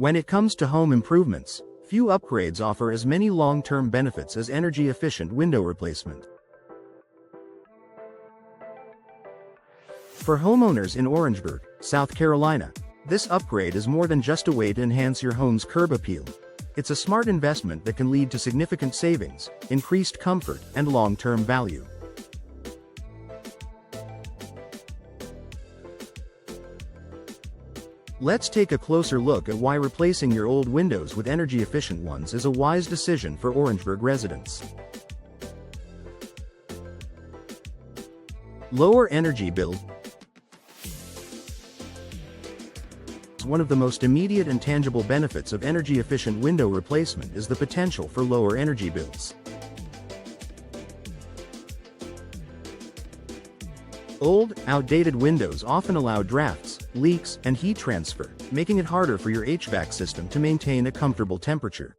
When it comes to home improvements, few upgrades offer as many long-term benefits as energy-efficient window replacement. For homeowners in Orangeburg, South Carolina, this upgrade is more than just a way to enhance your home's curb appeal. It's a smart investment that can lead to significant savings, increased comfort, and long-term value. Let's take a closer look at why replacing your old windows with energy-efficient ones is a wise decision for Orangeburg residents. Lower energy bill. One of the most immediate and tangible benefits of energy-efficient window replacement is the potential for lower energy bills. Old, outdated windows often allow drafts, leaks, and heat transfer, making it harder for your HVAC system to maintain a comfortable temperature.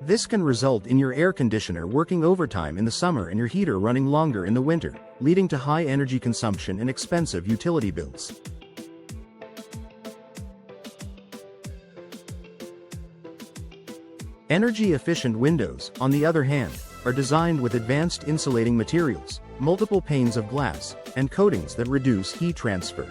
This can result in your air conditioner working overtime in the summer and your heater running longer in the winter, leading to high energy consumption and expensive utility bills. Energy-efficient windows, on the other hand, are designed with advanced insulating materials, multiple panes of glass, and coatings that reduce heat transfer.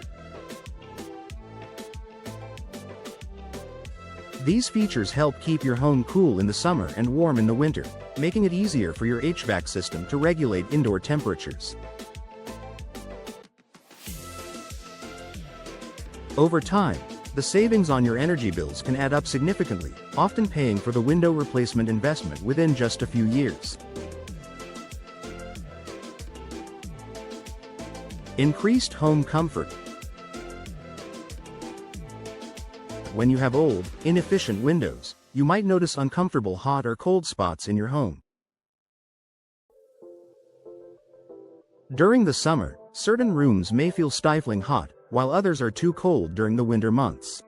These features help keep your home cool in the summer and warm in the winter, making it easier for your HVAC system to regulate indoor temperatures. Over time, the savings on your energy bills can add up significantly, often paying for the window replacement investment within just a few years. Increased home comfort. When you have old, inefficient windows, you might notice uncomfortable hot or cold spots in your home. During the summer, certain rooms may feel stifling hot, while others are too cold during the winter months.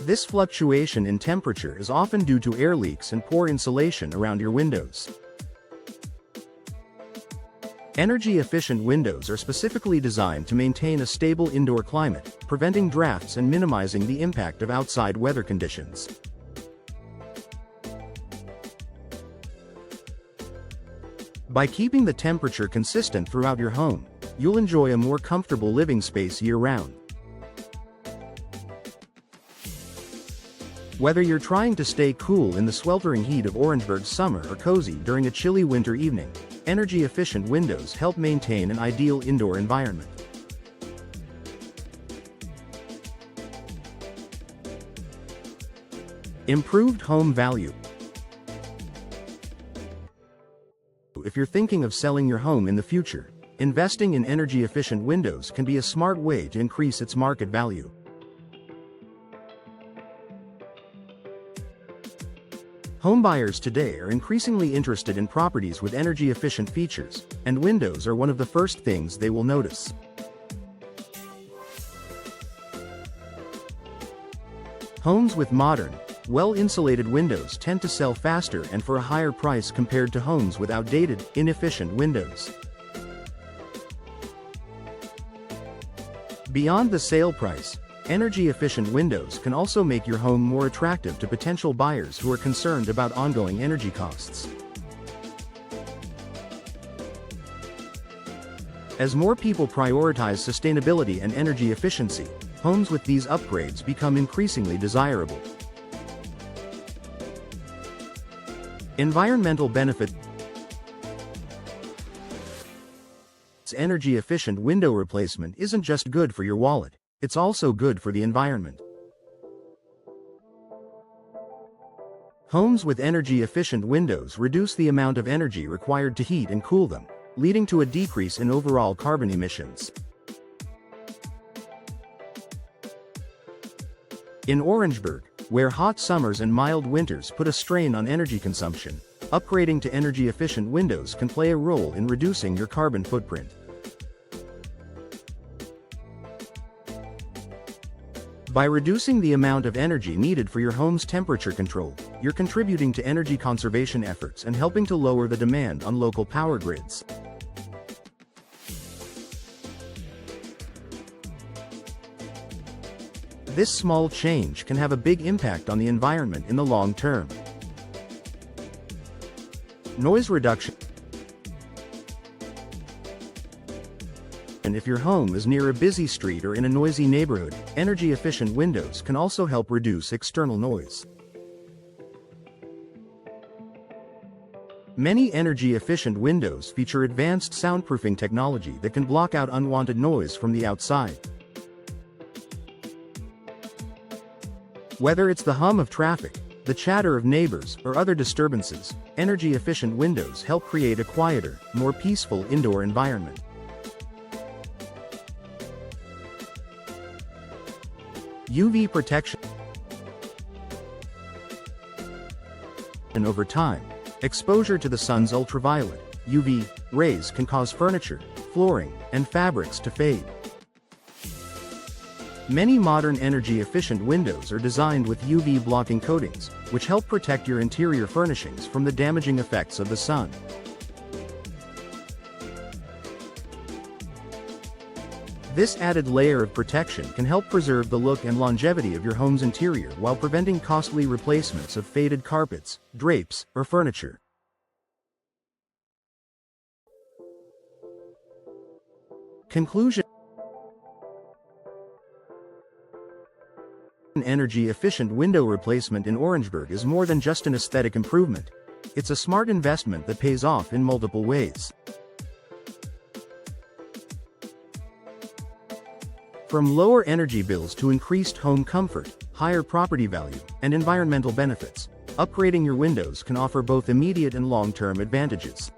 This fluctuation in temperature is often due to air leaks and poor insulation around your windows. Energy-efficient windows are specifically designed to maintain a stable indoor climate, preventing drafts and minimizing the impact of outside weather conditions. By keeping the temperature consistent throughout your home, you'll enjoy a more comfortable living space year-round. Whether you're trying to stay cool in the sweltering heat of Orangeburg's summer or cozy during a chilly winter evening, energy-efficient windows help maintain an ideal indoor environment. Improved home value. If you're thinking of selling your home in the future, investing in energy-efficient windows can be a smart way to increase its market value. Homebuyers today are increasingly interested in properties with energy-efficient features, and windows are one of the first things they will notice. Homes with modern, well-insulated windows tend to sell faster and for a higher price compared to homes with outdated, inefficient windows. Beyond the sale price, energy-efficient windows can also make your home more attractive to potential buyers who are concerned about ongoing energy costs. As more people prioritize sustainability and energy efficiency, homes with these upgrades become increasingly desirable. Environmental benefit. Energy-efficient window replacement isn't just good for your wallet, it's also good for the environment. Homes with energy-efficient windows reduce the amount of energy required to heat and cool them, leading to a decrease in overall carbon emissions. In Orangeburg, where hot summers and mild winters put a strain on energy consumption, upgrading to energy-efficient windows can play a role in reducing your carbon footprint. By reducing the amount of energy needed for your home's temperature control, you're contributing to energy conservation efforts and helping to lower the demand on local power grids. This small change can have a big impact on the environment in the long term. Noise reduction. And if your home is near a busy street or in a noisy neighborhood, energy-efficient windows can also help reduce external noise. Many energy-efficient windows feature advanced soundproofing technology that can block out unwanted noise from the outside. Whether it's the hum of traffic, the chatter of neighbors, or other disturbances, energy-efficient windows help create a quieter, more peaceful indoor environment. UV protection. And over time, exposure to the sun's ultraviolet, UV, rays can cause furniture, flooring, and fabrics to fade. Many modern energy-efficient windows are designed with UV-blocking coatings, which help protect your interior furnishings from the damaging effects of the sun. This added layer of protection can help preserve the look and longevity of your home's interior while preventing costly replacements of faded carpets, drapes, or furniture. Conclusion. Energy-efficient window replacement in Orangeburg is more than just an aesthetic improvement. It's a smart investment that pays off in multiple ways. From lower energy bills to increased home comfort, higher property value, and environmental benefits, upgrading your windows can offer both immediate and long-term advantages.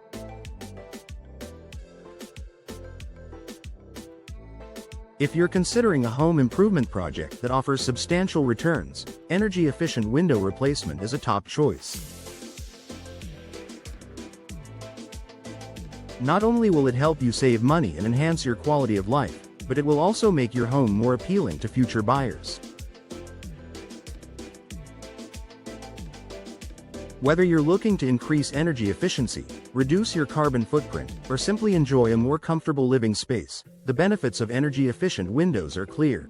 If you're considering a home improvement project that offers substantial returns, energy-efficient window replacement is a top choice. Not only will it help you save money and enhance your quality of life, but it will also make your home more appealing to future buyers. Whether you're looking to increase energy efficiency, reduce your carbon footprint, or simply enjoy a more comfortable living space, the benefits of energy-efficient windows are clear.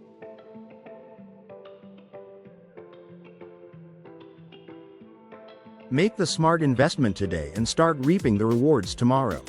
Make the smart investment today and start reaping the rewards tomorrow.